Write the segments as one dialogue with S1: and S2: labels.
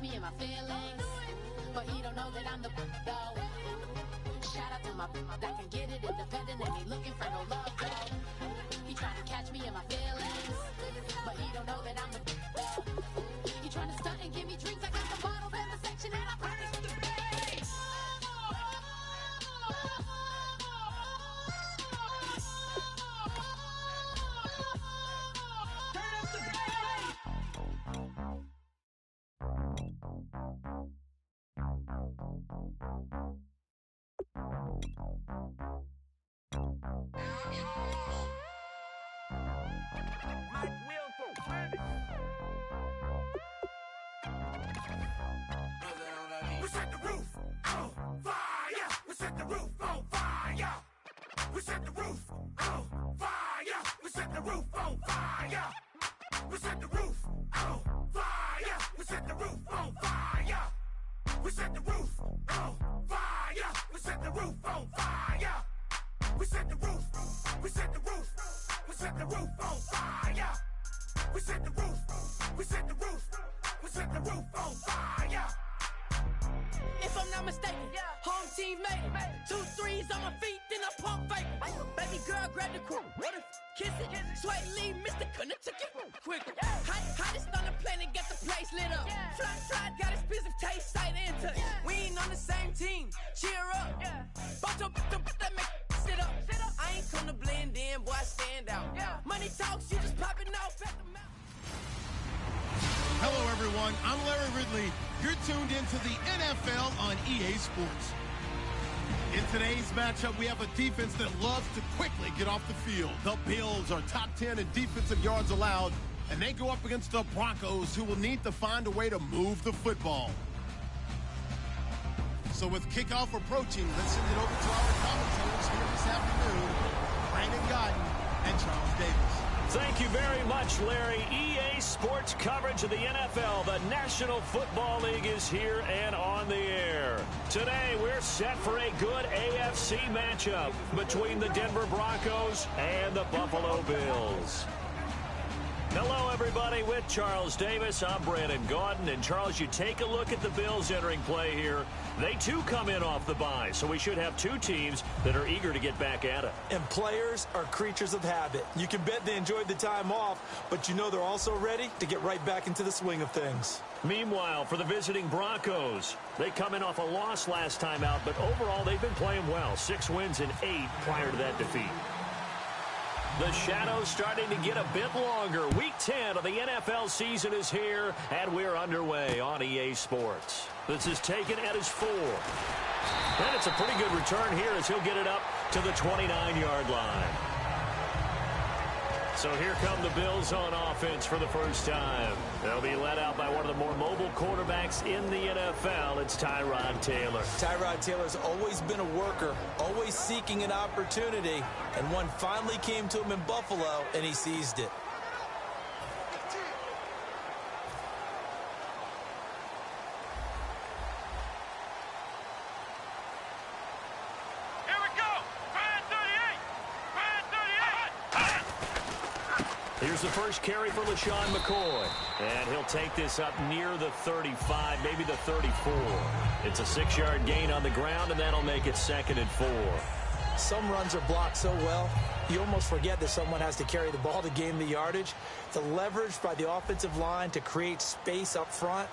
S1: me in my feelings, but he don't know that I'm the though. Shout out to my that can get it independent and he looking for no love though. He trying to catch me in my feelings, but he don't know that I'm the though. He trying to stunt and give me drinks. I got the bottles in the section and I furnish the place.
S2: We set the roof on fire. We set the roof on fire. We set the roof on fire. We set the roof on fire. We set the roof on fire. We set the roof on fire. We set the roof on fire. We set the roof on fire. We set the roof. We set the roof. We set the roof on fire. We set the roof. We set the roof. We set the roof on fire.
S3: If I'm not mistaken, home team made it. 2 threes on my feet, then I pump fake. Baby girl, grab the crew. What if kiss it? Sway Lee, Mr. Couldn't took it quicker. Hottest on the planet, get the place lit up. Fly, got expensive taste, sight into. We ain't on the same team. Cheer up. Bunch of that make sit up. I ain't come to blend in, boy, I stand out. Money talks, you just popping off at the mouth.
S4: Hello, everyone. I'm Larry Ridley. You're tuned into the NFL on EA Sports. In today's matchup, we have a defense that loves to quickly get off the field. The Bills are top 10 in defensive yards allowed, and they go up against the Broncos, who will need to find a way to move the football. So with kickoff approaching, let's send it over to our commentators here this afternoon, Brandon Godden and Charles Davis.
S5: Thank you very much, Larry. EA Sports coverage of the NFL. The National Football League is here and on the air. Today, we're set for a good AFC matchup between the Denver Broncos and the Buffalo Bills. Hello, everybody. With Charles Davis, I'm Brandon Gaudin. And, Charles, you take a look at the Bills entering play here. They, too, come in off the bye, so we should have two teams that are eager to get back at it.
S6: And players are creatures of habit. You can bet they enjoyed the time off, but you know they're also ready to get right back into the swing of things.
S5: Meanwhile, for the visiting Broncos, they come in off a loss last time out, but overall they've been playing well. 6 wins and 8 prior to that defeat. The shadow's starting to get a bit longer. Week 10 of the NFL season is here, and we're underway on EA Sports. This is taken at his 4. And it's a pretty good return here as he'll get it up to the 29-yard line. So here come the Bills on offense for the first time. They'll be led out by one of the more mobile quarterbacks in the NFL. It's Tyrod Taylor.
S6: Tyrod Taylor's always been a worker, always seeking an opportunity, and one finally came to him in Buffalo, and he seized it.
S5: Here's the first carry for LaShawn McCoy. And he'll take this up near the 35, maybe the 34. It's a 6-yard gain on the ground, and that'll make it 2nd and 4.
S6: Some runs are blocked so well, you almost forget that someone has to carry the ball to gain the yardage. The leverage by the offensive line to create space up front,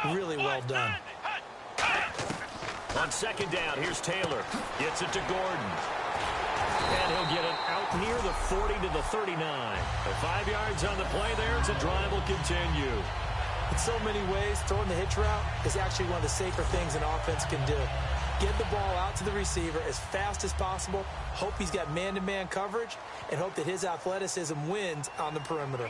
S6: really well done.
S5: On 2nd down, here's Taylor. Gets it to Gordon. And he'll get it out near the 40 to the 39. 5 yards on the play there as the drive will continue.
S6: In so many ways, throwing the hitch route is actually one of the safer things an offense can do. Get the ball out to the receiver as fast as possible, hope he's got man-to-man coverage, and hope that his athleticism wins on the perimeter.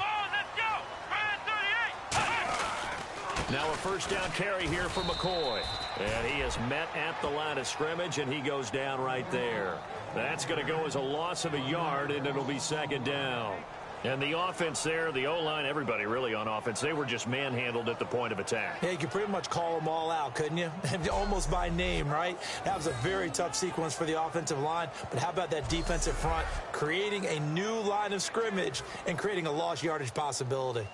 S5: Now a first down carry here for McCoy. And he is met at the line of scrimmage, and he goes down right there. That's going to go as a loss of a yard, and it'll be 2nd down. And the offense there, the O-line, everybody really on offense, they were just manhandled at the point of attack.
S6: Yeah, you could pretty much call them all out, couldn't you? Almost by name, right? That was a very tough sequence for the offensive line. But how about that defensive front creating a new line of scrimmage and creating a lost yardage possibility?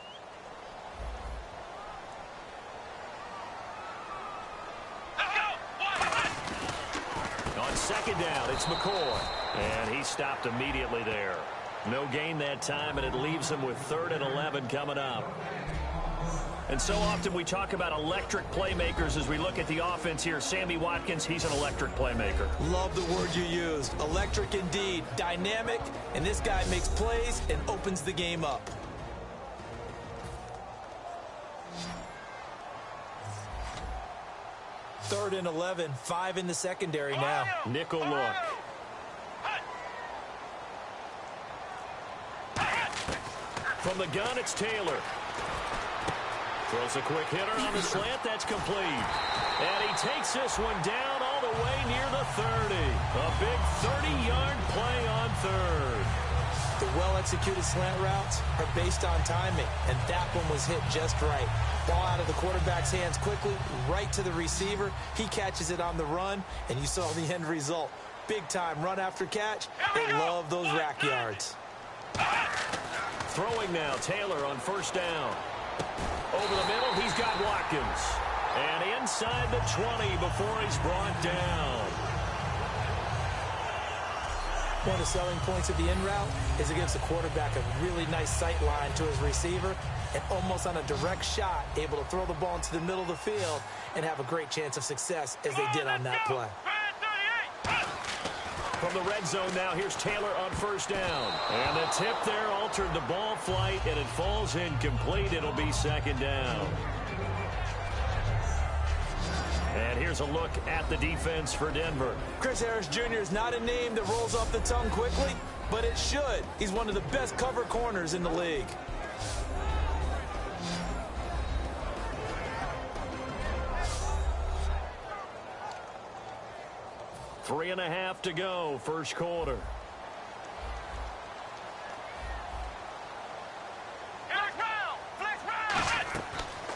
S5: second down. It's McCoy. And he stopped immediately there. No gain that time, and it leaves him with 3rd and 11 coming up. And so often we talk about electric playmakers as we look at the offense here. Sammy Watkins, he's an electric playmaker.
S6: Love the word you used. Electric indeed. Dynamic, and this guy makes plays and opens the game up. Third and 11, 5 in the secondary now.
S5: Nickel look. From the gun, it's Taylor. Throws a quick hitter on the slant. That's complete. And he takes this one down all the way near the 30. A big 30-yard play on third.
S6: The well-executed slant routes are based on timing, and that one was hit just right. Ball out of the quarterback's hands quickly, right to the receiver. He catches it on the run, and you saw the end result. Big-time run after catch. They love those rack yards.
S5: Throwing now, Taylor on first down. Over the middle, he's got Watkins. And inside the 20 before he's brought down.
S6: One of the selling points of the in route is it gives the quarterback a really nice sight line to his receiver and almost on a direct shot able to throw the ball into the middle of the field and have a great chance of success as they did on that play.
S5: From the red zone now, here's Taylor on first down. And the tip there altered the ball flight, and it falls incomplete. It'll be second down. And here's a look at the defense for Denver.
S6: Chris Harris Jr. is not a name that rolls off the tongue quickly, but it should. He's one of the best cover corners in the league.
S5: Three and a half to go, first quarter.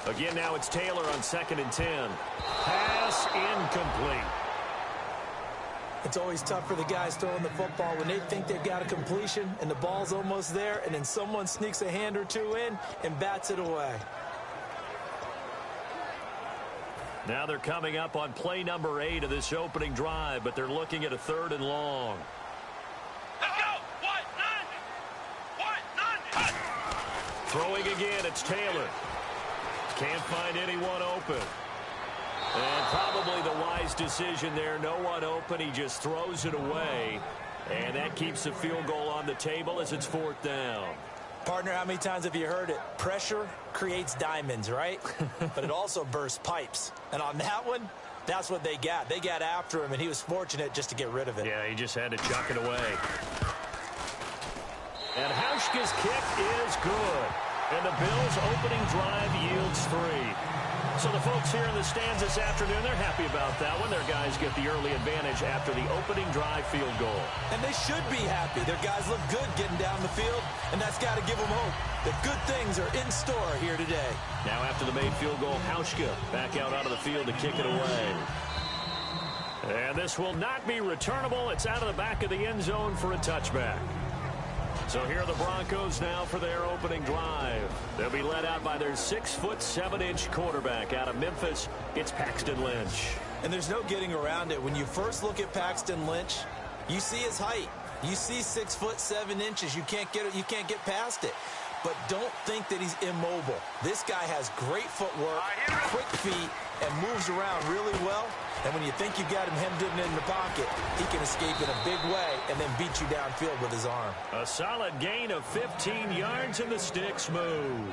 S5: Again, now it's Taylor on 2nd and 10. Pass incomplete.
S6: It's always tough for the guys throwing the football when they think they've got a completion and the ball's almost there, and then someone sneaks a hand or two in and bats it away.
S5: Now they're coming up on play number 8 of this opening drive, but they're looking at a 3rd and long.
S2: Let's go!
S5: Throwing again, it's Taylor. Can't find anyone open. And probably the wise decision there. No one open. He just throws it away. And that keeps the field goal on the table as it's 4th down.
S6: Partner, how many times have you heard it? Pressure creates diamonds, right? But it also bursts pipes. And on that one, that's what they got. They got after him, and he was fortunate just to get rid of it.
S5: Yeah, he just had to chuck it away. And Hauschka's kick is good. And the Bills' opening drive yields 3. So the folks here in the stands this afternoon, they're happy about that one. Their guys get the early advantage after the opening drive field goal.
S6: And they should be happy. Their guys look good getting down the field, and that's got to give them hope that good things are in store here today.
S5: Now after the made field goal, Hauschka back out onto the field to kick it away. And this will not be returnable. It's out of the back of the end zone for a touchback. So here are the Broncos now for their opening drive. They'll be led out by their 6'7" quarterback out of Memphis. It's Paxton Lynch.
S6: And there's no getting around it. When you first look at Paxton Lynch, you see his height. You see 6'7". You can't get it. You can't get past it. But don't think that he's immobile. This guy has great footwork, quick feet, and moves around really well. And when you think you've got him hemmed in the pocket, he can escape in a big way and then beat you downfield with his arm.
S5: A solid gain of 15 yards and the sticks move.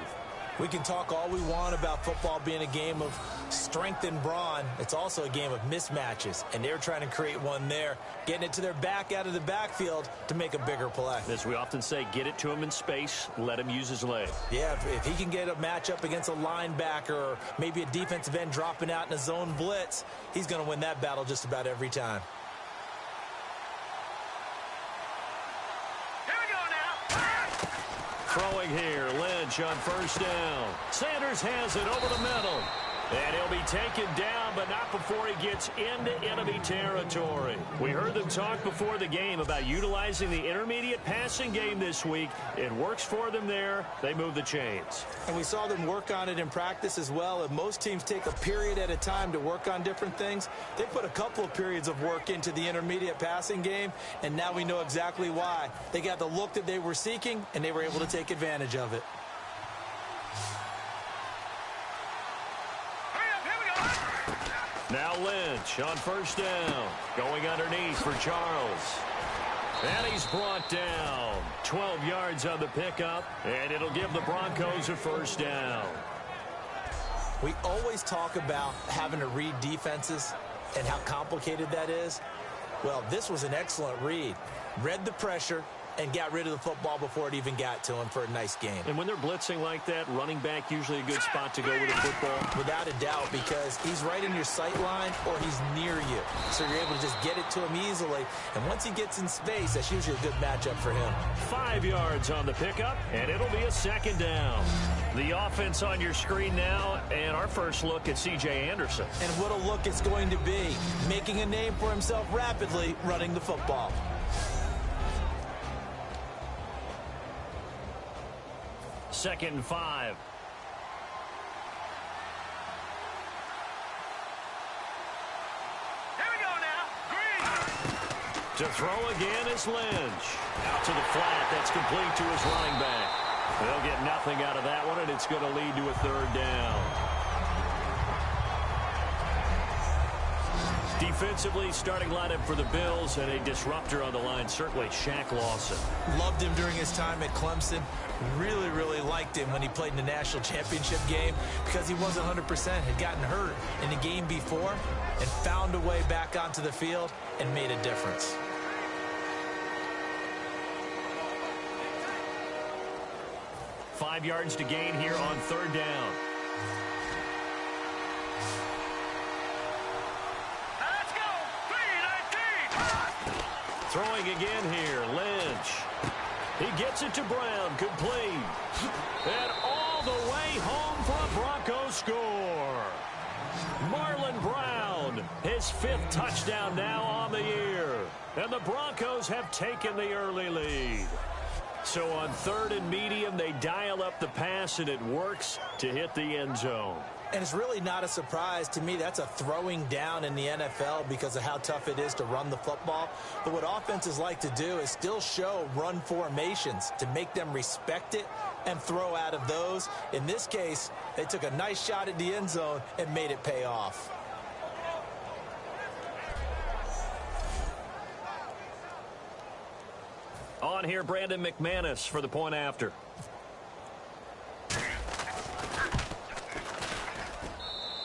S6: We can talk all we want about football being a game of strength and brawn. It's also a game of mismatches, and they're trying to create one there, getting it to their back out of the backfield to make a bigger play.
S5: As we often say, get it to him in space, let him use his leg.
S6: Yeah, if he can get a matchup against a linebacker or maybe a defensive end dropping out in a zone blitz, he's going to win that battle just about every time.
S5: Throwing here, Lynch on first down. Sanders has it over the middle. And he'll be taken down, but not before he gets into enemy territory. We heard them talk before the game about utilizing the intermediate passing game this week. It works for them there. They move the chains.
S6: And we saw them work on it in practice as well. And most teams take a period at a time to work on different things. They put a couple of periods of work into the intermediate passing game, and now we know exactly why. They got the look that they were seeking, and they were able to take advantage of it.
S5: Now Lynch on first down. Going underneath for Charles. And he's brought down. 12 yards on the pickup, and it'll give the Broncos a first down.
S6: We always talk about having to read defenses and how complicated that is. Well, this was an excellent read. Read the pressure and got rid of the football before it even got to him for a nice game.
S5: And when they're blitzing like that, running back usually a good spot to go with the football.
S6: Without a doubt, because he's right in your sight line or he's near you. So you're able to just get it to him easily. And once he gets in space, that's usually a good matchup for him.
S5: 5 yards on the pickup, and it'll be a second down. The offense on your screen now, and our first look at C.J. Anderson. And
S6: what a look it's going to be. Making a name for himself rapidly, running the football.
S5: Second and 5.
S2: Here we go now. Green.
S5: To throw again is Lynch. Out to the flat. That's complete to his running back. They'll get nothing out of that one, and it's going to lead to a third down. Defensively, starting lineup for the Bills, and a disruptor on the line, certainly Shaq Lawson.
S6: Loved him during his time at Clemson. Really, really liked him when he played in the national championship game because he wasn't 100%, had gotten hurt in the game before, and found a way back onto the field and made a difference.
S5: Five yards to gain here on third down.
S2: Let's go. 3-19.
S5: Throwing again here, Lynch. He gets it to Brown, complete. And all the way home for a Bronco score. Marlon Brown, his fifth touchdown now on the year. And the Broncos have taken the early lead. So on third and medium, they dial up the pass, and it works to hit the end zone.
S6: And it's really not a surprise to me. That's a throwing down in the NFL because of how tough it is to run the football. But what offenses like to do is still show run formations to make them respect it and throw out of those. In this case, they took a nice shot at the end zone and made it pay off.
S5: On here, Brandon McManus for the point after.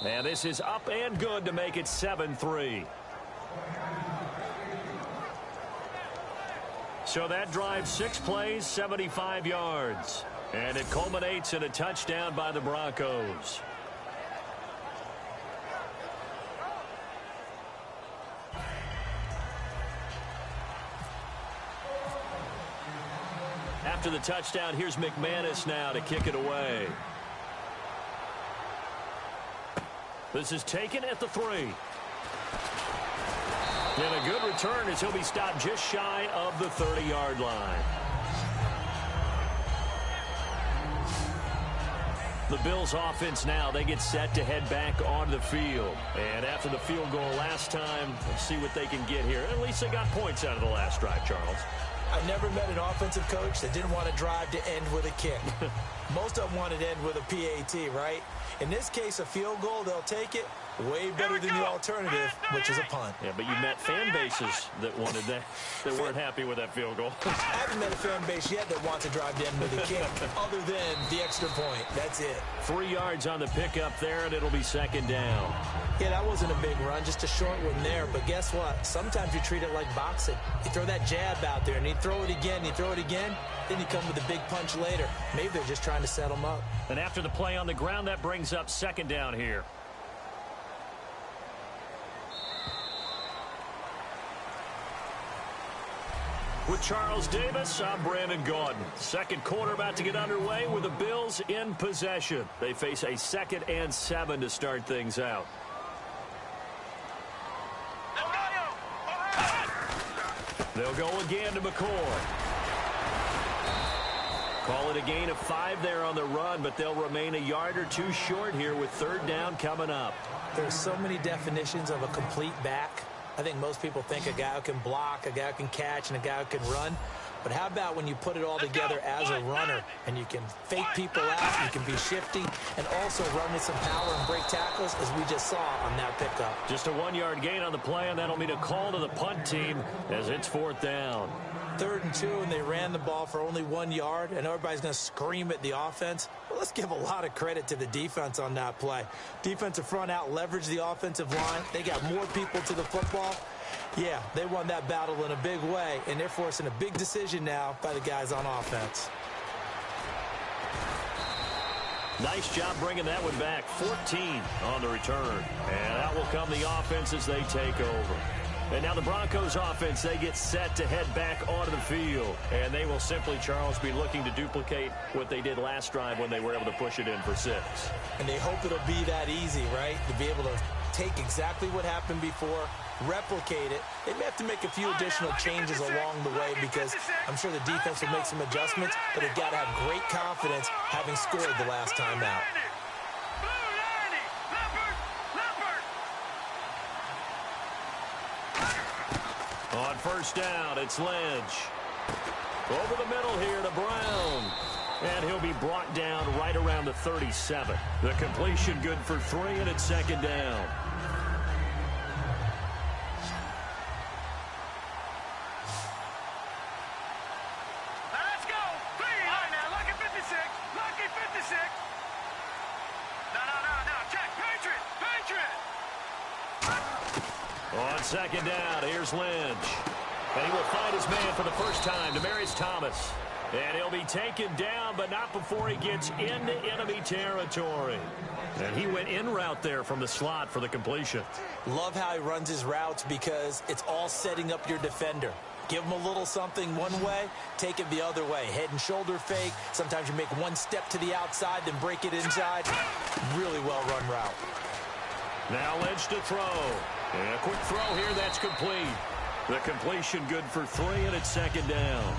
S5: And this is up and good to make it 7-3. So that drives 6 plays, 75 yards. And it culminates in a touchdown by the Broncos. After the touchdown, here's McManus now to kick it away. This is taken at the 3. And a good return as he'll be stopped just shy of the 30-yard line. The Bills offense now, they get set to head back onto the field. And after the field goal last time, let's see what they can get here. At least they got points out of the last drive, Charles.
S6: I never met an offensive coach that didn't want to drive to end with a kick. Most of them wanted to end with a PAT, right? In this case, a field goal, they'll take it. Way better than the alternative, which is a punt.
S5: Yeah, but you met fan bases that wanted that, that weren't happy with that field goal.
S6: I haven't met a fan base yet that wants to drive to end with a kick, other than the extra point. That's it.
S5: 3 yards on the pickup there, and it'll be second down.
S6: Yeah, that wasn't a big run, just a short one there. But guess what? Sometimes you treat it like boxing. You throw that jab out there, and you throw it again, then you come with a big punch later. Maybe they're just trying to set them up.
S5: And after the play on the ground, that brings up second down here. With Charles Davis, I'm Brandon Gaudin. Second quarter about to get underway with the Bills in possession. They face a 2nd and 7 to start things out. They'll go again to McCoy. Call it a gain of 5 there on the run, but they'll remain a yard or 2 short here with 3rd down coming up.
S6: There's so many definitions of a complete back. I think most people think a guy who can block, a guy who can catch, and a guy who can run. But how about when you put it all together as a runner and you can fake people out, you can be shifty, and also run with some power and break tackles, as we just saw on that pickup.
S5: Just a 1-yard gain on the play, and that'll mean a call to the punt team as it's 4th down.
S6: 3rd and 2, and they ran the ball for only 1 yard, and everybody's going to scream at the offense. Well, let's give a lot of credit to the defense on that play. Defensive front out leveraged the offensive line. They got more people to the football. Yeah, they won that battle in a big way, and they're forcing a big decision now by the guys on offense.
S5: Nice job bringing that one back. 14 on the return. And out will come the offense as they take over. And now the Broncos offense, they get set to head back onto the field. And they will simply, Charles, be looking to duplicate what they did last drive when they were able to push it in for 6.
S6: And they hope it'll be that easy, right? To be able to take exactly what happened before, replicate it. They may have to make a few additional changes along the way because I'm sure the defense will make some adjustments, but they've got to have great confidence having scored the last time out.
S5: On 1st down, it's Lynch. Over the middle here to Brown. And he'll be brought down right around the 37. The completion good for 3, and it's 2nd down.
S2: Let's go. Please. All right, now, lucky 56. Lucky 56. No. Check. Patriot.
S5: On 2nd down, here's Lynch. And he will find his man for the first time, Demaryius Thomas. And he'll be taken down, but not before he gets into enemy territory. And he went in route there from the slot for the completion.
S6: Love how he runs his routes because it's all setting up your defender. Give him a little something one way, take it the other way. Head and shoulder fake. Sometimes you make one step to the outside, then break it inside. Really well-run route.
S5: Now Lynch to throw. And a quick throw here, that's complete. The completion good for 3, and it's 2nd down.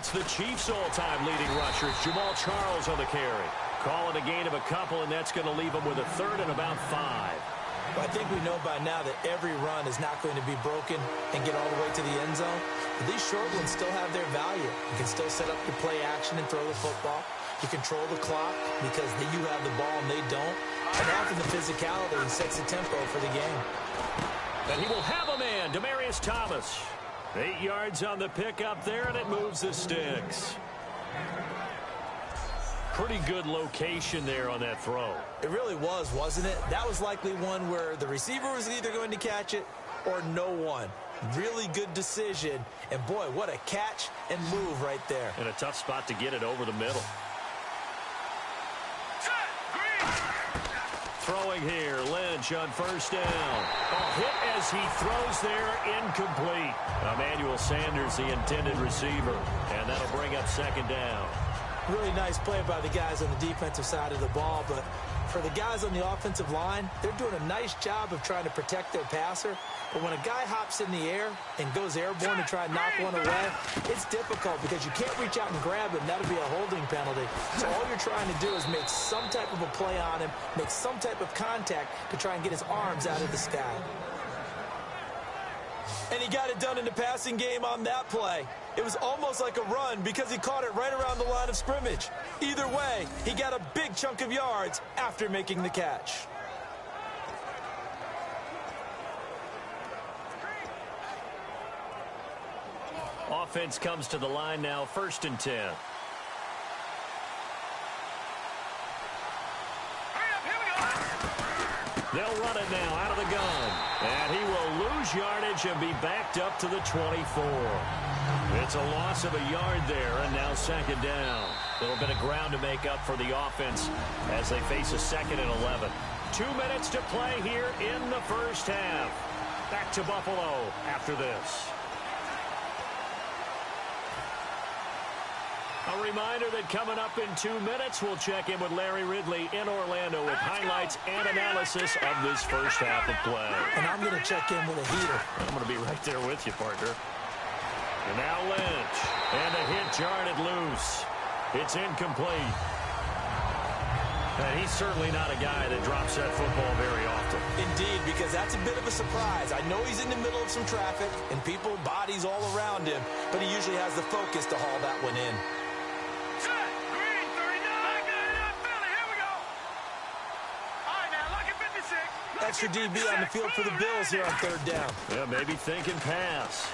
S5: It's the Chiefs' all-time leading rushers. Jamal Charles on the carry. Calling a gain of a couple, and that's going to leave them with a 3rd and about 5.
S6: Well, I think we know by now that every run is not going to be broken and get all the way to the end zone. But these short ones still have their value. You can still set up your play action and throw the football. You control the clock because you have the ball and they don't. And often the physicality sets the tempo for the game.
S5: And he will have a man, Demaryius Thomas. 8 yards on the pickup there, and it moves the sticks. Pretty good location there on that throw.
S6: It really was, wasn't it? That was likely one where the receiver was either going to catch it or no one. Really good decision. And, boy, what a catch and move right there.
S5: And a tough spot to get it over the middle. Throwing here, Lynch on 1st down. A hit as he throws there, incomplete. Emmanuel Sanders, the intended receiver. And that'll bring up 2nd down.
S6: Really nice play by the guys on the defensive side of the ball, but for the guys on the offensive line, they're doing a nice job of trying to protect their passer. But when a guy hops in the air and goes airborne to try and knock one away, it's difficult because you can't reach out and grab him. That'll be a holding penalty. So all you're trying to do is make some type of a play on him, make some type of contact to try and get his arms out of the sky. And he got it done in the passing game on that play. It was almost like a run because he caught it right around the line of scrimmage. Either way, he got a big chunk of yards after making the catch.
S5: Offense comes to the line now, 1st and 10. They'll run it now out of the gun. And he will lose yardage and be backed up to the 24. It's a loss of a yard there, and now second down. A little bit of ground to make up for the offense as they face a 2nd and 11. 2 minutes to play here in the first half. Back to Buffalo after this. A reminder that coming up in 2 minutes, we'll check in with Larry Ridley in Orlando with highlights and analysis of this first half of play.
S6: And I'm going to check in with a heater.
S5: I'm going to be right there with you, partner. And now Lynch. And a hit jarred it loose. It's incomplete. And he's certainly not a guy that drops that football very often.
S6: Indeed, because that's a bit of a surprise. I know he's in the middle of some traffic and people, bodies all around him, but he usually has the focus to haul that one in. Extra DB on the field for the Bills here on third down.
S5: Yeah, maybe thinking pass.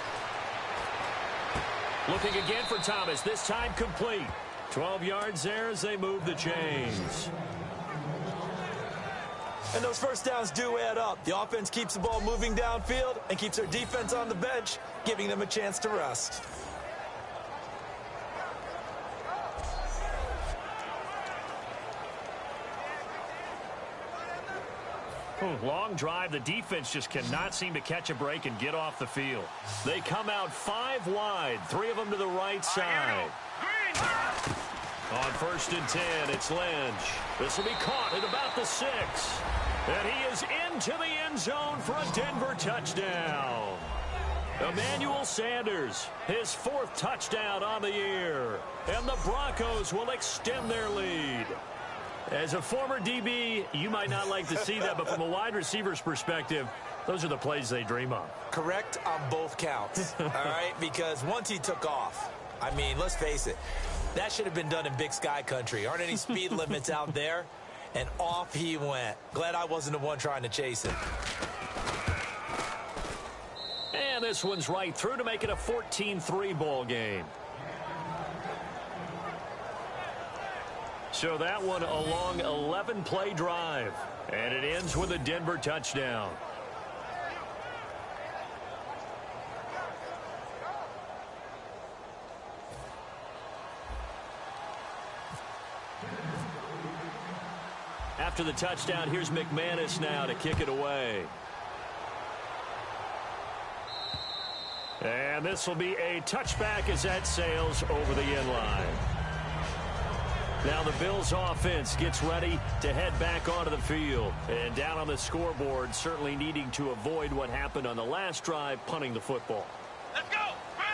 S5: Looking again for Thomas, this time complete. 12 yards there as they move the chains.
S6: And those first downs do add up. The offense keeps the ball moving downfield and keeps their defense on the bench, giving them a chance to rest.
S5: Long drive. The defense just cannot seem to catch a break and get off the field. They come out 5 wide, 3 of them to the right side. On 1st and 10, it's Lynch. This will be caught at about the 6. And he is into the end zone for a Denver touchdown. Emmanuel Sanders, his 4th touchdown on the year. And the Broncos will extend their lead. As a former DB, you might not like to see that, but from a wide receiver's perspective, those are the plays they dream of.
S6: Correct on both counts, all right? Because once he took off, I mean, let's face it, that should have been done in Big Sky country. Aren't any speed limits out there? And off he went. Glad I wasn't the one trying to chase him.
S5: And this one's right through to make it a 14-3 ball game. So that one a long 11-play drive. And it ends with a Denver touchdown. After the touchdown, here's McManus now to kick it away. And this will be a touchback as that sails over the end line. Now the Bills offense gets ready to head back onto the field. And down on the scoreboard, certainly needing to avoid what happened on the last drive, punting the football.
S2: Let's go!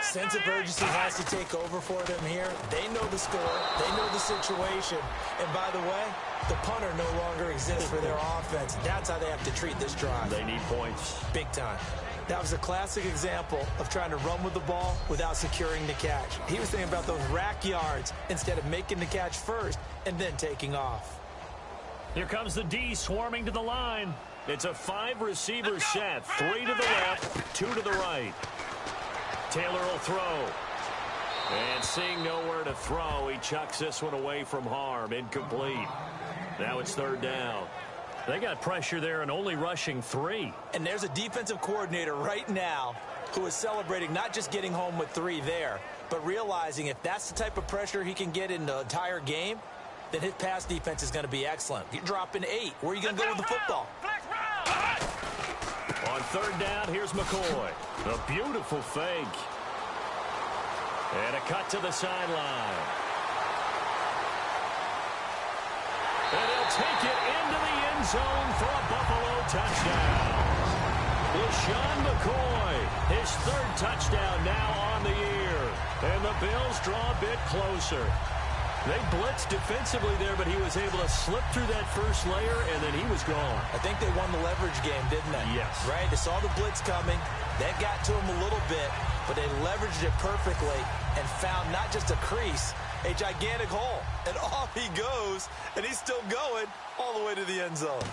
S6: Sense of urgency has to take over for them here. They know the score. They know the situation. And by the way, the punter no longer exists for their offense. That's how they have to treat this drive.
S5: They need points.
S6: Big time. That was a classic example of trying to run with the ball without securing the catch. He was thinking about those rack yards instead of making the catch first and then taking off.
S5: Here comes the D swarming to the line. It's a 5-receiver set. 3 to the left, 2 to the right. Taylor will throw. And seeing nowhere to throw, he chucks this one away from harm. Incomplete. Now it's 3rd down. They got pressure there and only rushing 3.
S6: And there's a defensive coordinator right now who is celebrating not just getting home with 3 there, but realizing if that's the type of pressure he can get in the entire game, then his pass defense is going to be excellent. You're dropping 8. Where are you going to go with the football?
S5: On 3rd down, here's McCoy. A beautiful fake. And a cut to the sideline. And he'll take it into the end zone for a Buffalo touchdown. LaShawn McCoy, his 3rd touchdown now on the year. And the Bills draw a bit closer. They blitzed defensively there, but he was able to slip through that first layer, and then he was gone.
S6: I think they won the leverage game, didn't they?
S5: Yes.
S6: Right? They saw the blitz coming. That got to him a little bit, but they leveraged it perfectly and found not just a crease, a gigantic hole. And off he goes, and he's still going all the way to the end zone.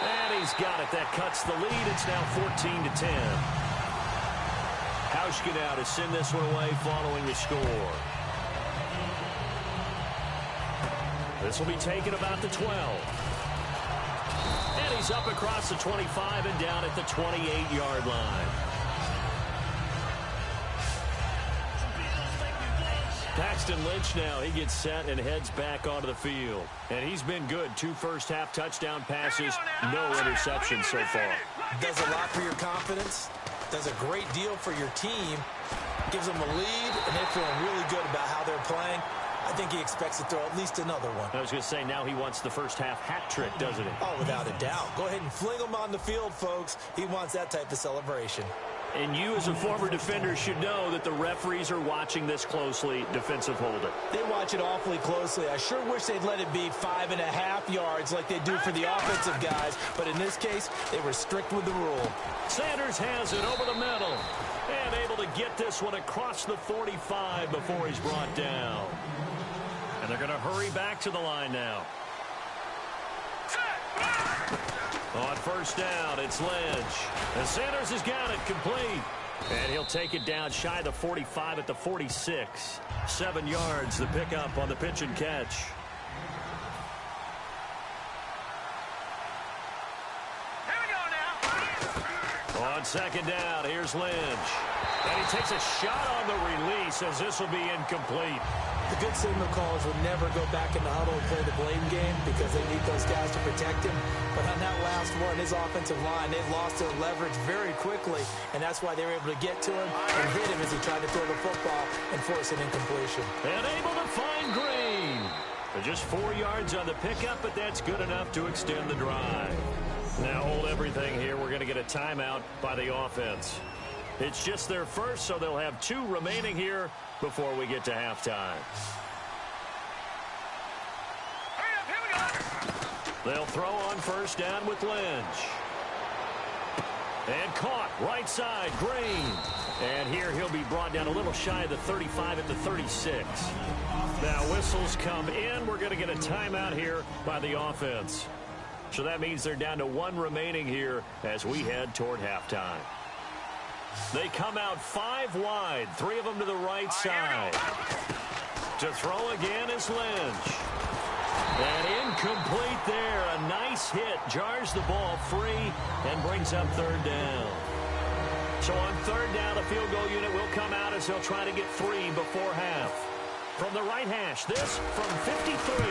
S5: And he's got it. That cuts the lead. It's now 14-10. Hauschka now to send this one away following the score. This will be taken about the 12. He's up across the 25 and down at the 28-yard line. Paxton Lynch now, he gets set and heads back onto the field. And he's been good. 2 first-half touchdown passes, no interceptions so far.
S6: Does a lot for your confidence, does a great deal for your team, gives them a lead, and they're feeling really good about how they're playing. I think he expects to throw at least another one.
S5: I was going to say, now he wants the first-half hat trick, doesn't he?
S6: Oh, without a doubt. Go ahead and fling him on the field, folks. He wants that type of celebration.
S5: And you, as a former defender, should know that the referees are watching this closely. Defensive holding.
S6: They watch it awfully closely. I sure wish they'd let it be 5.5 yards like they do for the offensive guys. But in this case, they were strict with the rule.
S5: Sanders has it over the middle. And able to get this one across the 45 before he's brought down. And they're going to hurry back to the line now. On first down, it's Lynch. And Sanders has got it complete. And he'll take it down shy of the 45 at the 46. 7 yards, the pickup on the pitch and catch.
S2: Here we go now.
S5: On second down, here's Lynch. And he takes a shot on the release as this will be incomplete.
S6: The good signal callers would never go back in the huddle and play the blame game because they need those guys to protect him. But on that last one, his offensive line, they lost their leverage very quickly, and that's why they were able to get to him and hit him as he tried to throw the football and force an incompletion.
S5: And able to find Green. Just 4 yards on the pickup, but that's good enough to extend the drive. Now hold everything here. We're going to get a timeout by the offense. It's just their first, so they'll have 2 remaining here before we get to halftime.
S2: Hurry up, here we go.
S5: They'll throw on first down with Lynch. And caught right side, Green. And here he'll be brought down a little shy of the 35 at the 36. Now whistles come in. We're going to get a timeout here by the offense. So that means they're down to 1 remaining here as we head toward halftime. They come out 5 wide, 3 of them to the right side. To throw again is Lynch. And incomplete there. A nice hit. Jars the ball free and brings up third down. So on third down, the field goal unit will come out as they'll try to get 3 before half. From the right hash, this from 53.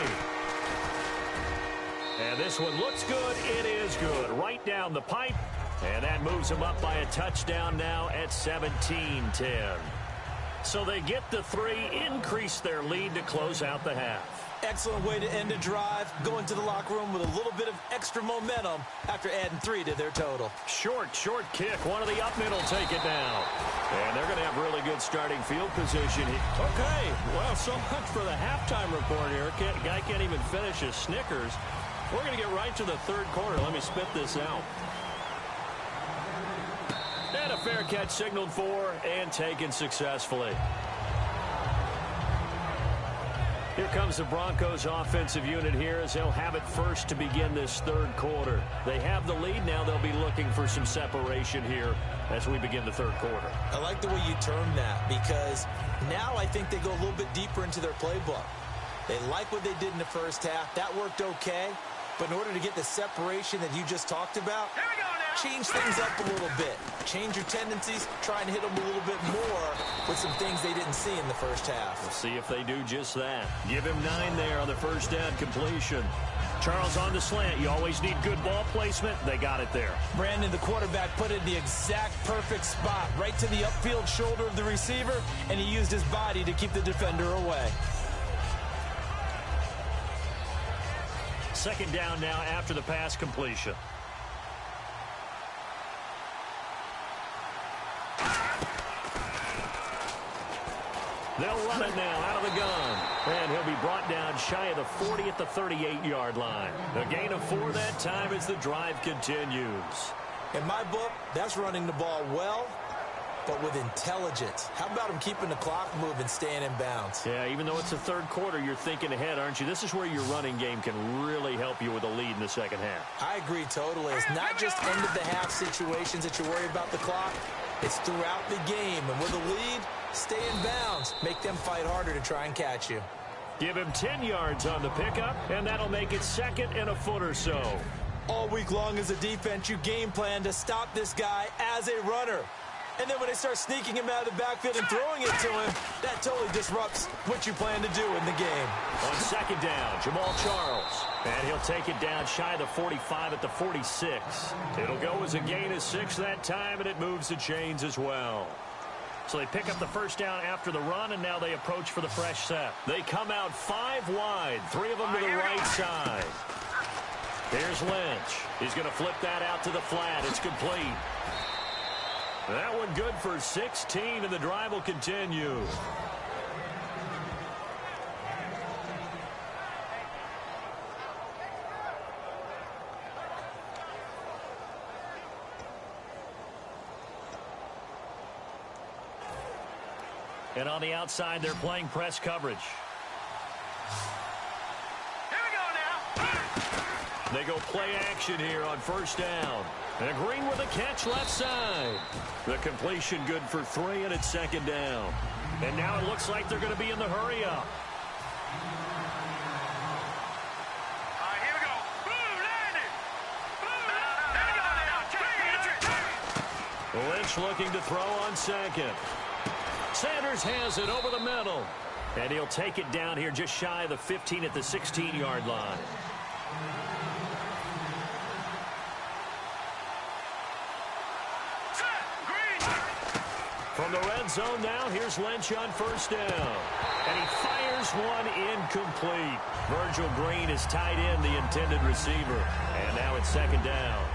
S5: And this one looks good. It is good. Right down the pipe. And that moves them up by a touchdown now at 17-10. So they get the 3, increase their lead to close out the half.
S6: Excellent way to end a drive. Go into the locker room with a little bit of extra momentum after adding 3 to their total.
S5: Short kick. One of the up middle take it down. And they're going to have really good starting field position. Okay, well, so much for the halftime report here. Guy can't even finish his Snickers. We're going to get right to the third quarter. Let me spit this out. And a fair catch signaled for and taken successfully. Here comes the Broncos offensive unit here as they'll have it first to begin this third quarter. They have the lead now. They'll be looking for some separation here as we begin the third quarter.
S6: I like the way you term that because now I think they go a little bit deeper into their playbook. They like what they did in the first half. That worked okay. But in order to get the separation that you just talked about, change things up a little bit. Change your tendencies. Try and hit them a little bit more with some things they didn't see in the first half.
S5: We'll see if they do just that. Give him 9 there on the first down completion. Charles on the slant. You always need good ball placement. They got it there.
S6: Brandon, the quarterback, put it in the exact perfect spot, right to the upfield shoulder of the receiver, and he used his body to keep the defender away.
S5: Second down now after the pass completion. They'll run it now out of the gun. And he'll be brought down shy of the 40 at the 38-yard line. A gain of 4 that time as the drive continues.
S6: In my book, that's running the ball well, but with intelligence. How about him keeping the clock moving, staying in bounds?
S5: Yeah, even though it's the third quarter, you're thinking ahead, aren't you? This is where your running game can really help you with a lead in the second half.
S6: I agree totally. It's not just end-of-the-half situations that you worry about the clock. It's throughout the game. And with a lead, stay in bounds. Make them fight harder to try and catch you.
S5: Give him 10 yards on the pickup, and that'll make it second and a foot or so.
S6: All week long as a defense, you game plan to stop this guy as a runner. And then when they start sneaking him out of the backfield and throwing it to him, that totally disrupts what you plan to do in the game.
S5: On second down, Jamal Charles. And he'll take it down shy of the 45 at the 46. It'll go as a gain of 6 that time, and it moves the chains as well. So they pick up the first down after the run, and now they approach for the fresh set. They come out 5 wide, 3 of them to the right side. Here's Lynch. He's going to flip that out to the flat. It's complete. That one good for 16, and the drive will continue. And on the outside, they're playing press coverage.
S2: Here we go now.
S5: They go play action here on first down. And Green with a catch left side. The completion good for 3, and it's second down. And now it looks like they're going to be in the hurry up.
S2: Here we go. Boom, landed. Boom. There we go now.
S5: Lynch looking to throw on second. Sanders has it over the middle. And he'll take it down here just shy of the 15 at the 16-yard line. From the red zone now, here's Lynch on first down. And he fires one incomplete. Virgil Green is tied in, the intended receiver. And now it's second down.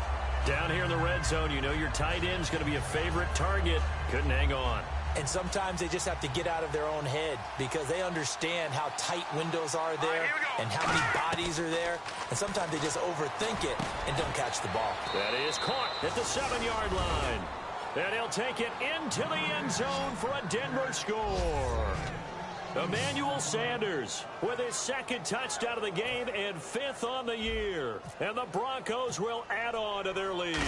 S5: Down here in the red zone, you know your tight end's going to be a favorite target. Couldn't hang on.
S6: And sometimes they just have to get out of their own head because they understand how tight windows are there and how many bodies are there. And sometimes they just overthink it and don't catch the ball.
S5: That is caught at the 7-yard line. And he'll take it into the end zone for a Denver score. Emmanuel Sanders with his second touchdown of the game and 5th on the year. And the Broncos will add on to their lead.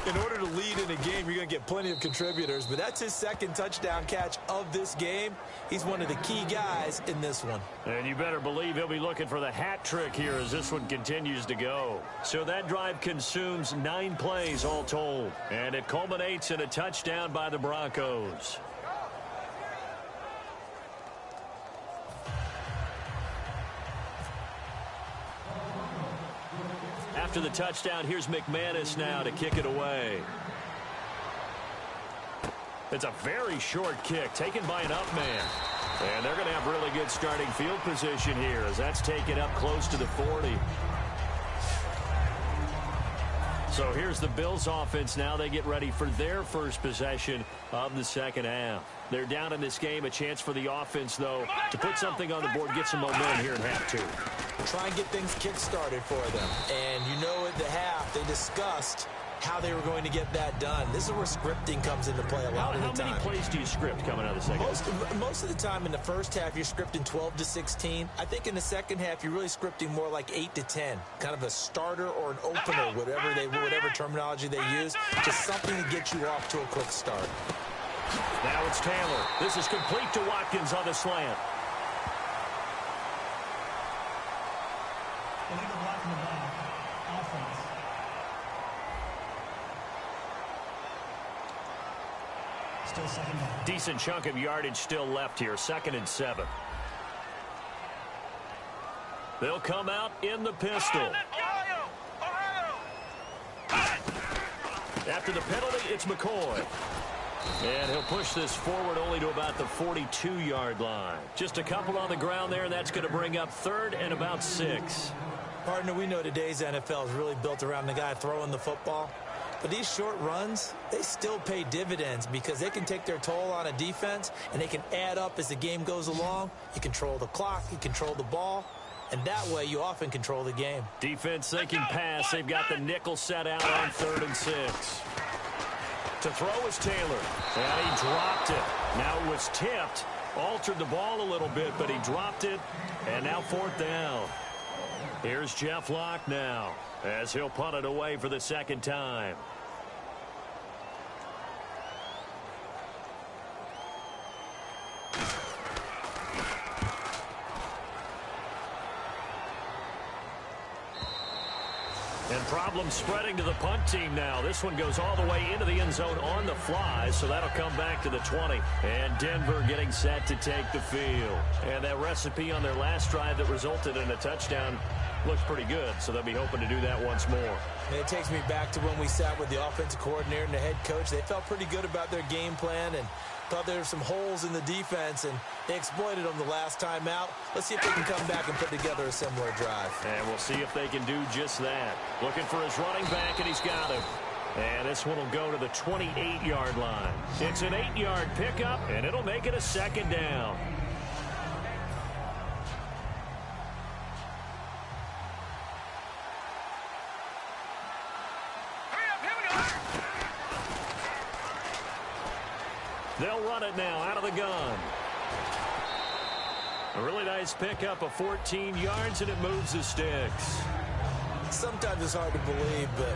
S6: In order to lead in a game, you're going to get plenty of contributors, but that's his second touchdown catch of this game. He's one of the key guys in this one.
S5: And you better believe he'll be looking for the hat trick here as this one continues to go. So that drive consumes 9 plays all told, and it culminates in a touchdown by the Broncos. After the touchdown, here's McManus now to kick it away. It's a very short kick taken by an up man. And they're going to have really good starting field position here as that's taken up close to the 40. So here's the Bills offense now. They get ready for their first possession of the second half. They're down in this game. A chance for the offense, though, to put something on the board, get some momentum here in half 2.
S6: Try and get things kick-started for them. And you know at the half, they discussed how they were going to get that done. This is where scripting comes into play a lot of the time.
S5: How many plays do you script coming out of the second half?
S6: Most of the time in the first half, you're scripting 12 to 16. I think in the second half, you're really scripting more like 8 to 10. Kind of a starter or an opener, whatever terminology they use. Just something to get you off to a quick start.
S5: Now it's Taylor. This is complete to Watkins on the slant. Decent chunk of yardage still left here. 2nd and 7. They'll come out in the pistol. After the penalty, it's McCoy. And he'll push this forward only to about the 42-yard line. Just a couple on the ground there, and that's going to bring up 3rd and about 6.
S6: Partner, we know today's NFL is really built around the guy throwing the football. But these short runs, they still pay dividends because they can take their toll on a defense, and they can add up as the game goes along. You control the clock, you control the ball, and that way you often control the game.
S5: Defense thinking pass. They've got the nickel set out on 3rd and 6. To throw is Taylor, and he dropped it. Now it was tipped, altered the ball a little bit, but he dropped it, and now 4th down. Here's Jeff Locke now as he'll punt it away for the second time. And Problem spreading to the punt team now. This one goes all the way into the end zone on the fly, so that'll come back to the 20. And Denver getting set to take the field. And that recipe on their last drive that resulted in a touchdown looks pretty good, so they'll be hoping to do that once more.
S6: And it takes me back to when we sat with the offensive coordinator and the head coach. They felt pretty good about their game plan and thought there were some holes in the defense, and they exploited them the last time out. Let's see if they can come back and put together a similar drive.
S5: And we'll see if they can do just that. Looking for his running back, and he's got him. And this one will go to the 28-yard line. It's an 8-yard pickup, and it'll make it a second down. They'll run it now out of the gun. A really nice pickup of 14 yards, and it moves the sticks.
S6: Sometimes it's hard to believe, but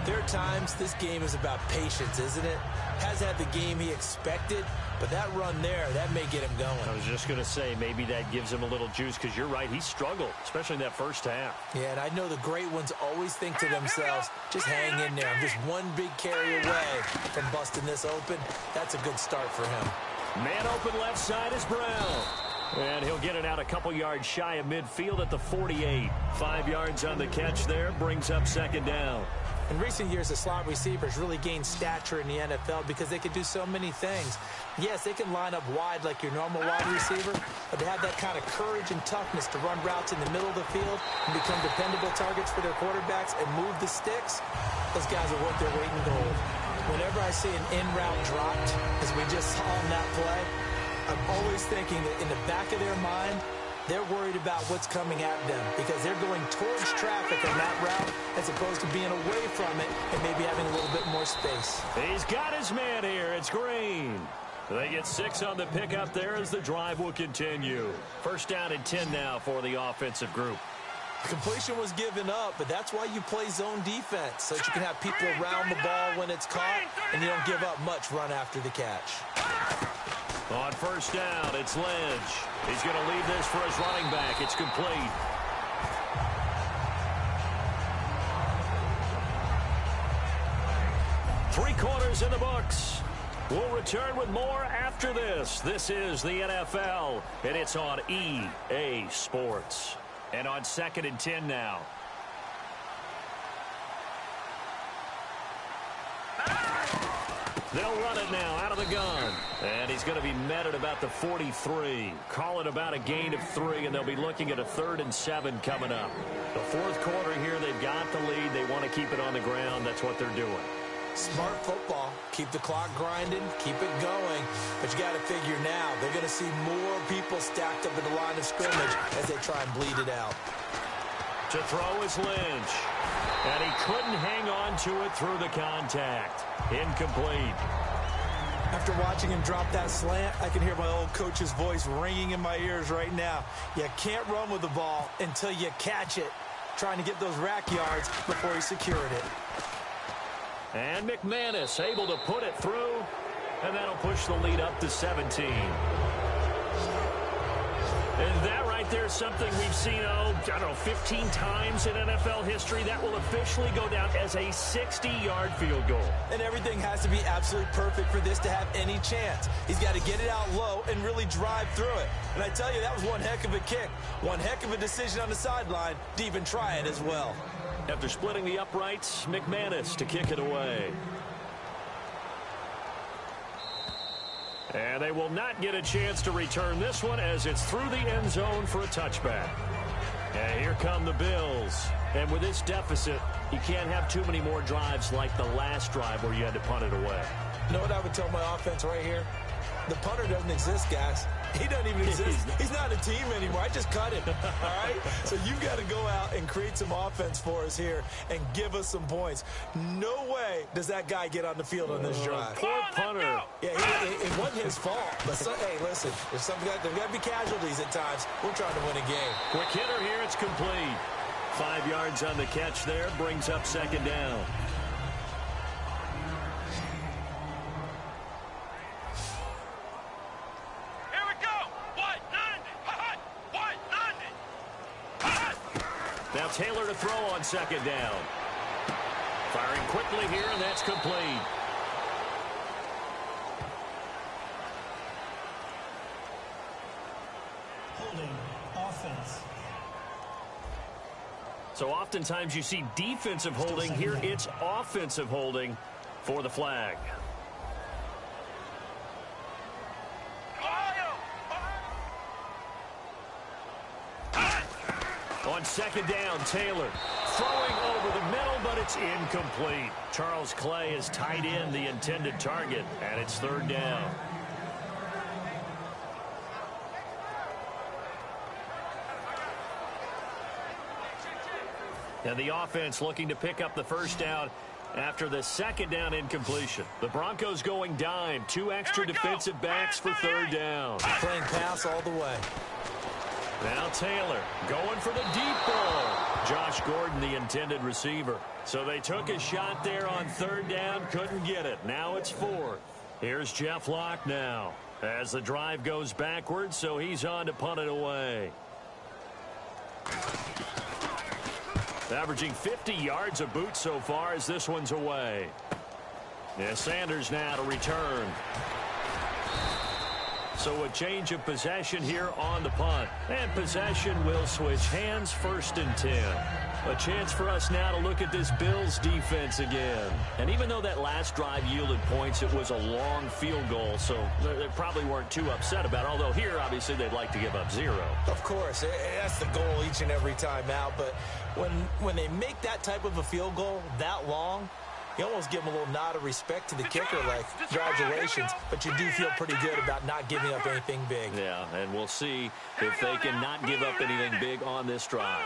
S6: there are times this game is about patience, isn't it? Hasn't had the game he expected, but that run there, that may get him going.
S5: I was just going to say, maybe that gives him a little juice, because you're right, he struggled, especially in that first half.
S6: Yeah, and I know the great ones always think to themselves, just hang in there. I'm just one big carry away from busting this open. That's a good start for him.
S5: Man open left side is Brown. And he'll get it out a couple yards shy of midfield at the 48. 5 yards on the catch there, brings up second down.
S6: In recent years, the slot receivers really gained stature in the NFL because they can do so many things. Yes, they can line up wide like your normal wide receiver, but they have that kind of courage and toughness to run routes in the middle of the field and become dependable targets for their quarterbacks and move the sticks. Those guys are worth their weight in gold. Whenever I see an in-route dropped, as we just saw in that play, I'm always thinking that in the back of their mind, they're worried about what's coming at them because they're going towards traffic on that route as opposed to being away from it and maybe having a little bit more space.
S5: He's got his man here. It's Green. They get 6 on the pickup there as the drive will continue. First down and 10 now for the offensive group.
S6: The completion was given up, but that's why you play zone defense, so that you can have people around the ball when it's caught and you don't give up much run after the catch.
S5: On first down, it's Lynch. He's going to leave this for his running back. It's complete. Three quarters in the books. We'll return with more after this. This is the NFL, and it's on EA Sports. And on second and 10 now. They'll run it now out of the gun. And he's going to be met at about the 43. Call it about a gain of 3, and they'll be looking at a 3rd and 7 coming up. The fourth quarter here, they've got the lead. They want to keep it on the ground. That's what they're doing.
S6: Smart football. Keep the clock grinding. Keep it going. But you got to figure now, they're going to see more people stacked up at the line of scrimmage as they try and bleed it out.
S5: To throw is Lynch. And he couldn't hang on to it through the contact. Incomplete.
S6: After watching him drop that slant, I can hear my old coach's voice ringing in my ears right now. You can't run with the ball until you catch it. Trying to get those rack yards before he secured it.
S5: And McManus able to put it through, and that'll push the lead up to 17. And that right there is something we've seen, I don't know, 15 times in NFL history. That will officially go down as a 60-yard field goal.
S6: And everything has to be absolutely perfect for this to have any chance. He's got to get it out low and really drive through it. And I tell you, that was one heck of a kick. One heck of a decision on the sideline to even try it as well.
S5: After splitting the uprights, McManus to kick it away. And they will not get a chance to return this one as it's through the end zone for a touchback. And here come the Bills. And with this deficit, you can't have too many more drives like the last drive where you had to punt it away.
S6: You know what I would tell my offense right here? The punter doesn't exist, guys. He doesn't even exist. He's not a team anymore. I just cut him. All right? So you've got to go out and create some offense for us here and give us some points. No way does that guy get on the field on this drive.
S5: Poor punter.
S6: Yeah, it wasn't his fault. But hey, listen, there's got to be casualties at times. We're trying to win a game.
S5: Quick hitter here. It's complete. 5 yards on the catch there. Brings up second down. Now Taylor to throw on second down. Firing quickly here, and that's complete.
S6: Holding offense.
S5: So oftentimes you see defensive holding. Here it's offensive holding for the flag. On second down, Taylor throwing over the middle, but it's incomplete. Charles Clay is tied in the intended target, and it's third down. And the offense looking to pick up the first down after the second down incompletion. The Broncos going dime. 2 extra defensive backs for third down.
S6: Playing pass all the way.
S5: Now Taylor going for the deep ball. Josh Gordon, the intended receiver. So they took a shot there on third down, couldn't get it. Now it's fourth. Here's Jeff Locke now as the drive goes backwards, so he's on to punt it away. Averaging 50 yards a boot so far as this one's away. Yeah, Sanders now to return. So a change of possession here on the punt. And possession will switch hands, 1st and 10. A chance for us now to look at this Bills defense again. And even though that last drive yielded points, it was a long field goal, so they probably weren't too upset about it. Although here, obviously, they'd like to give up 0.
S6: Of course, that's the goal each and every time out. But when they make that type of a field goal that long, you almost give them a little nod of respect to the kicker, like, congratulations, but you do feel pretty good about not giving up anything big.
S5: Yeah, and we'll see if they can not give up anything big on this drive.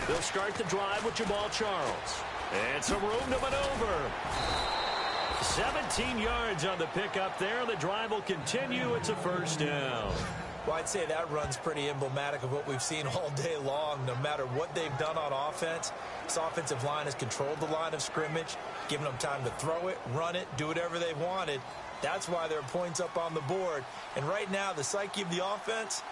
S5: They'll start the drive with Jamal Charles. And some room to maneuver. 17 yards on the pickup there. The drive will continue. It's a first down.
S6: Well, I'd say that run's pretty emblematic of what we've seen all day long. No matter what they've done on offense, this offensive line has controlled the line of scrimmage, given them time to throw it, run it, do whatever they wanted. That's why there are points up on the board. And right now, the psyche of the offense,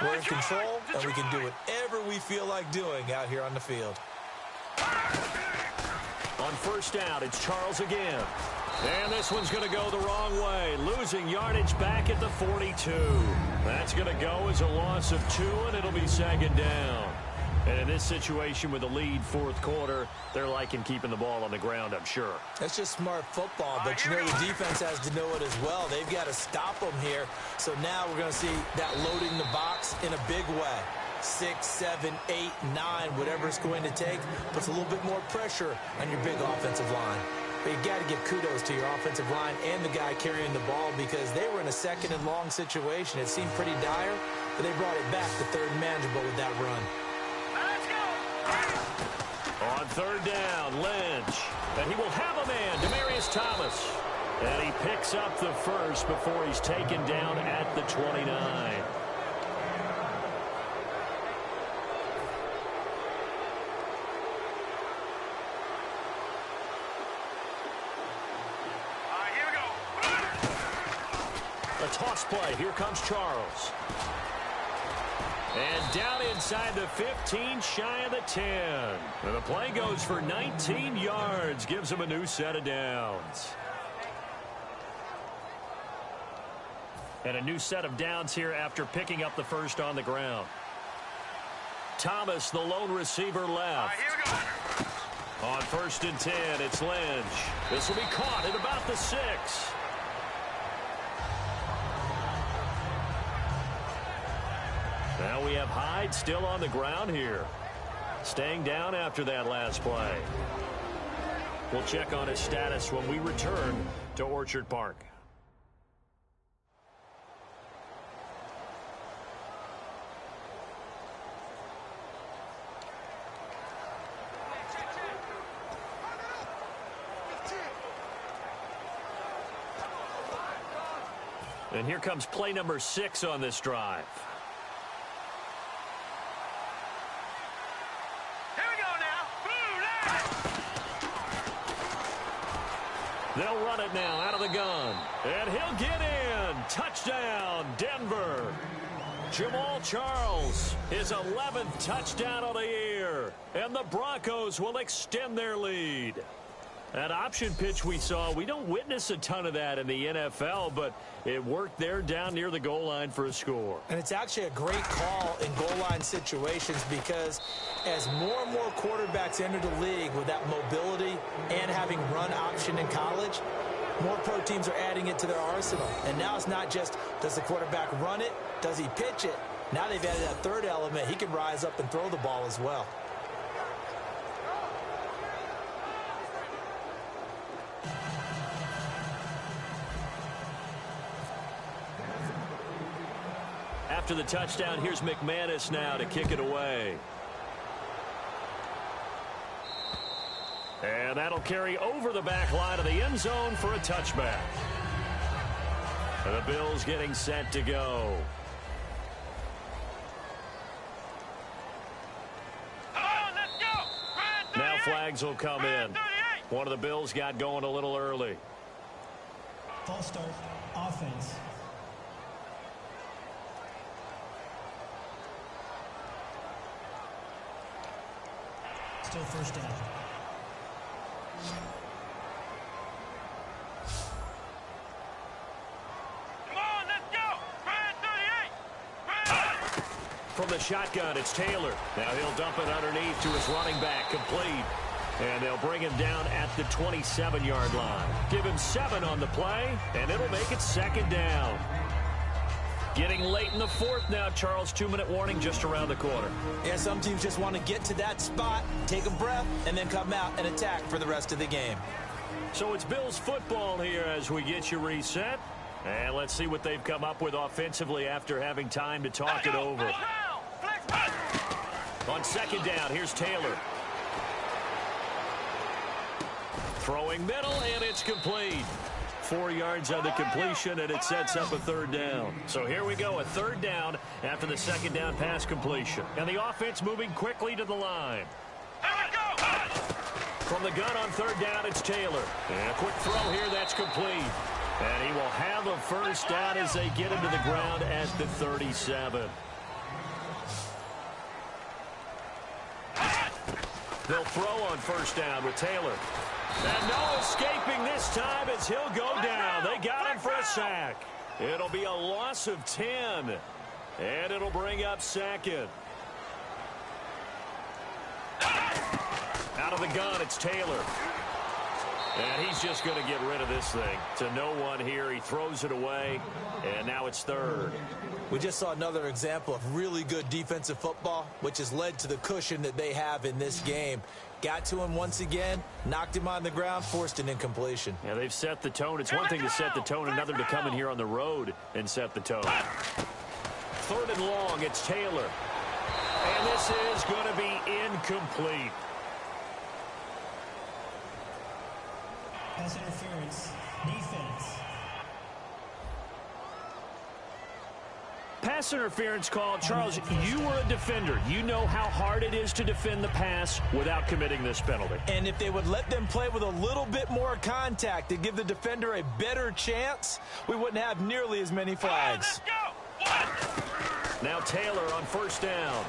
S6: we're in control, and we can do whatever we feel like doing out here on the field.
S5: On first down, it's Charles again. And this one's going to go the wrong way. Losing yardage back at the 42. That's going to go as a loss of 2, and it'll be second down. And in this situation with the lead, fourth quarter, they're liking keeping the ball on the ground, I'm sure.
S6: That's just smart football, but you know the defense has to know it as well. They've got to stop them here. So now we're going to see that loading the box in a big way. 6, 7, 8, 9, whatever it's going to take, puts a little bit more pressure on your big offensive line. But you got to give kudos to your offensive line and the guy carrying the ball because they were in a second and long situation. It seemed pretty dire, but they brought it back to third and manageable with that run.
S5: On third down, Lynch. And he will have a man, Demaryius Thomas. And he picks up the first before he's taken down at the 29. A toss play. Here comes Charles. And down inside the 15, shy of the 10. And the play goes for 19 yards. Gives him a new set of downs. And a new set of downs here after picking up the first on the ground. Thomas, the lone receiver, left. On first and 10, it's Lynch. This will be caught at about the 6. Now we have Hyde still on the ground here. Staying down after that last play. We'll check on his status when we return to Orchard Park. And here comes play number 6 on this drive. They'll run it now out of the gun. And he'll get in. Touchdown, Denver. Jamal Charles, his 11th touchdown of the year. Taylor, and the Broncos will extend their lead. That option pitch we saw, we don't witness a ton of that in the NFL, but it worked there down near the goal line for a score.
S6: And it's actually a great call in goal line situations because as more and more quarterbacks enter the league with that mobility and having run option in college, more pro teams are adding it to their arsenal. And now it's not just, does the quarterback run it? Does he pitch it? Now they've added that third element. He can rise up and throw the ball as well.
S5: After the touchdown, here's McManus now to kick it away. And that'll carry over the back line of the end zone for a touchback. And the Bills getting set to go. Now flags will come in. One of the Bills got going a little early.
S7: False start, offense. Still first down.
S2: Come on, let's go! Brand 38!
S5: From the shotgun, it's Taylor. Now he'll dump it underneath to his running back, complete. And they'll bring him down at the 27-yard line. Give him 7 on the play, and it'll make it second down. Getting late in the fourth now, Charles. 2-minute warning just around the corner.
S6: Yeah, some teams just want to get to that spot, take a breath, and then come out and attack for the rest of the game.
S5: So it's Bills football here as we get you reset. And let's see what they've come up with offensively after having time to talk it over. On second down, here's Taylor. Throwing middle, and it's complete. 4 yards on the completion, and it sets up a third down. So here we go, a third down after the second down pass completion. And the offense moving quickly to the line. From the gun on third down, it's Taylor. And a quick throw here, that's complete. And he will have a first down as they get him to the ground at the 37. They'll throw on first down with Taylor. And no escaping this time as he'll go down. They got him for a sack. It'll be a loss of 10. And it'll bring up second. Out of the gun, it's Taylor. And he's just going to get rid of this thing. To no one here. He throws it away. And now it's third.
S6: We just saw another example of really good defensive football, which has led to the cushion that they have in this game. Got to him once again, knocked him on the ground, forced an incompletion.
S5: Yeah, they've set the tone. It's one thing to set the tone, another to come in here on the road and set the tone. Third and long, it's Taylor. And this is going to be incomplete.
S7: Pass interference, defense.
S5: Pass interference call. Charles, you were a defender. You know how hard it is to defend the pass without committing this penalty.
S6: And if they would let them play with a little bit more contact to give the defender a better chance, we wouldn't have nearly as many flags.
S5: Now Taylor on first down.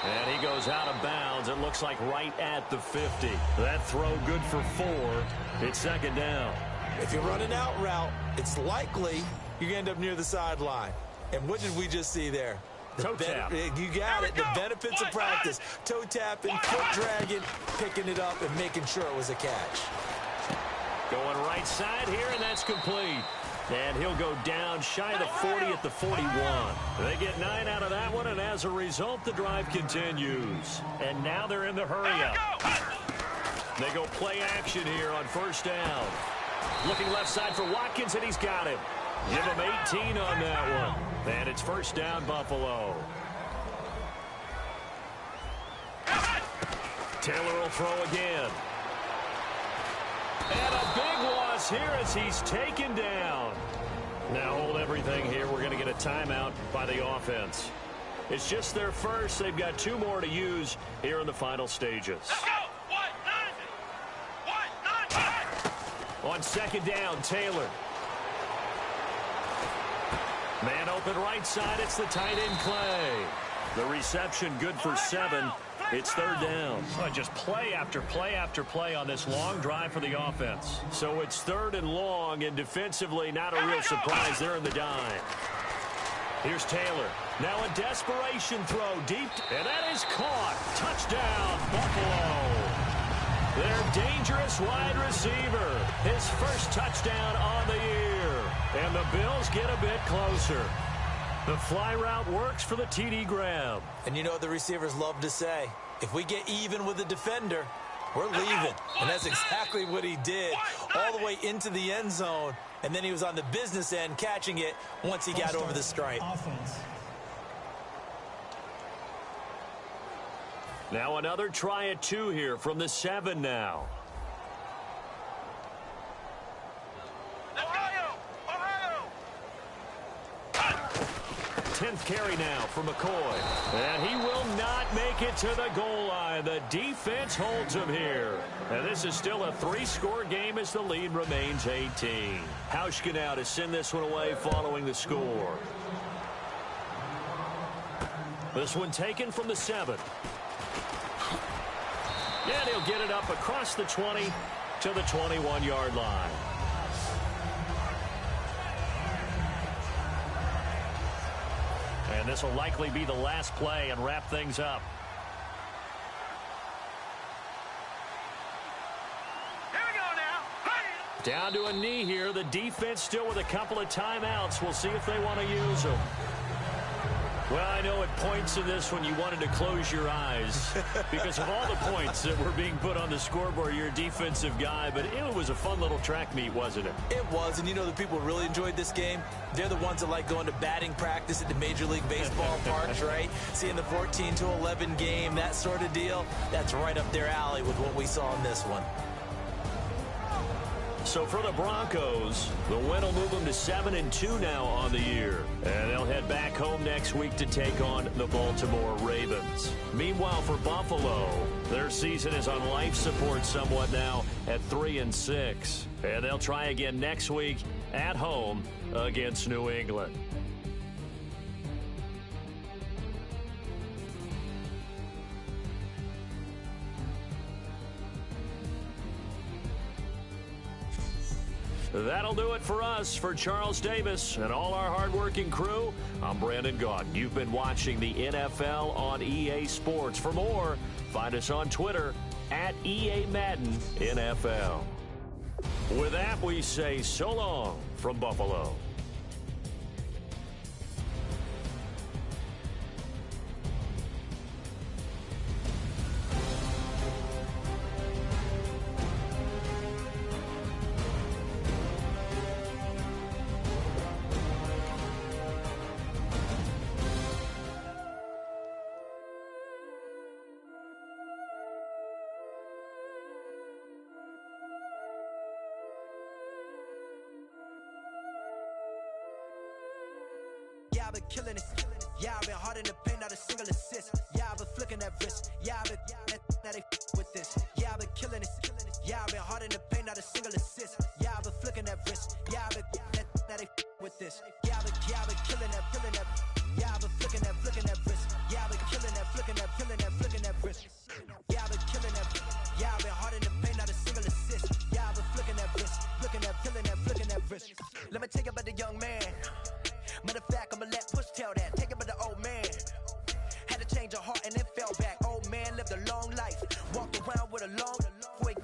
S5: And he goes out of bounds. It looks like right at the 50. That throw good for 4. It's second down.
S6: If you run an out route, it's likely you're going to end up near the sideline. And what did we just see there?
S5: Toe tap.
S6: You got it. The benefits of practice. Toe tapping, foot dragging, picking it up, and making sure it was a catch.
S5: Going right side here, and that's complete. And he'll go down shy of the 40 at the 41. They get 9 out of that one, and as a result, the drive continues. And now they're in the hurry-up. They go play action here on first down. Looking left side for Watkins, and he's got him. Give him 18 on that one. And it's first down, Buffalo. Taylor will throw again. And a big loss here as he's taken down. Now hold everything here. We're going to get a timeout by the offense. It's just their first. They've got 2 more to use here in the final stages. On second down, Taylor. Man open right side. It's the tight end, Clay. The reception good for 7. It's third down.
S8: So just play after play after play on this long drive for the offense.
S5: So it's third and long, and defensively not a real surprise there in the dime. Here's Taylor. Now a desperation throw deep, and that is caught. Touchdown, Buffalo. Their dangerous wide receiver. His first touchdown on the year. And the Bills get a bit closer. The fly route works for the TD grab.
S6: And you know what the receivers love to say? If we get even with the defender, we're leaving. And that's exactly what he did, all the way into the end zone. And then he was on the business end catching it once he got over the stripe.
S7: Offense.
S5: Now another try at 2 here from the 7 now.
S2: Ohio!
S5: 10th carry now for McCoy. And he will not make it to the goal line. The defense holds him here. And this is still a 3-score game as the lead remains 18. Hauschka now to send this one away following the score. This one taken from the 7. And he'll get it up across the 20 to the 21-yard line. And this will likely be the last play and wrap things up.
S2: Here we go now. Hey!
S5: Down to a knee here. The defense still with a couple of timeouts. We'll see if they want to use them. Well, I know at points in this one you wanted to close your eyes because of all the points that were being put on the scoreboard. You're a defensive guy, but it was a fun little track meet, wasn't it?
S6: It was, and you know the people really enjoyed this game? They're the ones that like going to batting practice at the Major League Baseball parks, right? Seeing the 14-11 game, that sort of deal. That's right up their alley with what we saw in this one.
S5: So for the Broncos, the win will move them to 7-2 now on the year. And they'll head back home next week to take on the Baltimore Ravens. Meanwhile, for Buffalo, their season is on life support somewhat now at 3-6. And they'll try again next week at home against New England. That'll do it for us. For Charles Davis and all our hardworking crew, I'm Brandon Gaudin. You've been watching the NFL on EA Sports. For more, find us on Twitter at EA Madden NFL. With that, we say so long from Buffalo.
S3: Yeah, I've been killing it. Yeah, I've been hard in the paint, not a single assist. Yeah, I've been flicking that wrist. Yeah, I've been now they with this. Yeah, I've been killing it. Yeah, I've been hard in the paint, not a single assist. Yeah, I've been flicking that wrist. Yeah, I've been now they with this. Yeah, I've been killing that. Yeah, I've been flicking that wrist. Yeah, I've been killing that, flicking that wrist. Yeah, I've been killing that. Yeah, I've been hard in the paint, not a single assist. Yeah, I've been flicking that wrist, flicking that wrist. Let me take it about the young man. Matter of fact, I'ma let Push tell that. Take it about the old man. Had to change her heart and it fell back. Old man lived a long life. Walked around with a long wait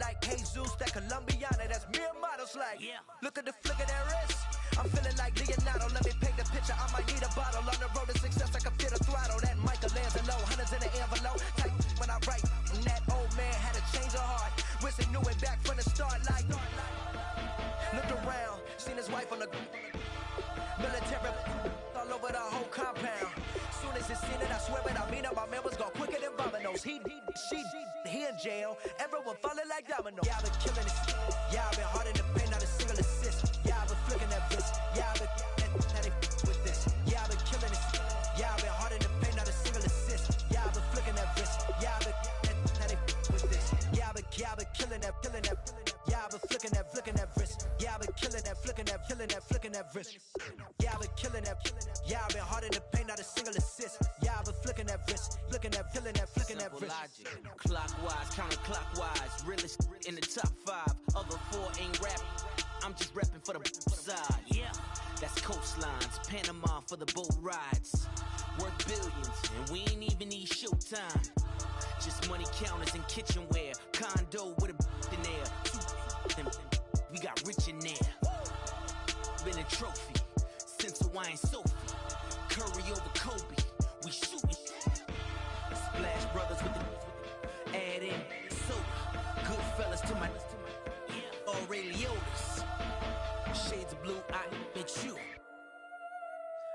S3: like Jesus, that Colombiana. That's mere models like. Yeah. Look at the flick of that wrist. I'm feeling like Leonardo. Let me paint the picture. I might need a bottle. On the road to success, I can feel the throttle. That Michelangelo, hundreds in the envelope. Type when I write. And that old man had to change her heart. Wish he knew it back from the start. Like looked around, seen his wife on the military all over the whole compound. Soon as he seen it, I swear it, I mean it. My man was gone quicker than Domino's. He in jail. Everyone falling like dominoes. Yeah, I've been killing it. Yeah, I've been hard in the paint, not a single assist. Yeah, I've been flicking that wrist. Yeah, I've been now they with this. Yeah, I've been killing it. Yeah, I've been hard in the paint, not a single assist. Yeah, I've been flicking that wrist. Yeah, I've been now they with this. Yeah, I've been killing that. Yeah, I've been flicking that wrist. Yeah, I've been killing that, flicking that wrist. Yeah, I've been killing that. Yeah, I've been hard in the paint, not a single assist. Yeah, I've been
S9: PS4 ain't rapping. I'm just repping for the side. Yeah, that's coastlines, Panama for the boat rides. Worth billions, and we ain't even need showtime. Just money counters and kitchenware. Condo with a in there. We got rich in there. Been a trophy since Hawaiian Sophie. Curry over Kobe. We shooting. Splash Brothers with the add in soda. Good fellas to my Aureliotis. Shades of blue, I bet you.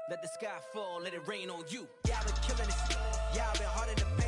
S9: Let the sky fall, let it rain on you. Y'all been killing this. Y'all been hard in the paint.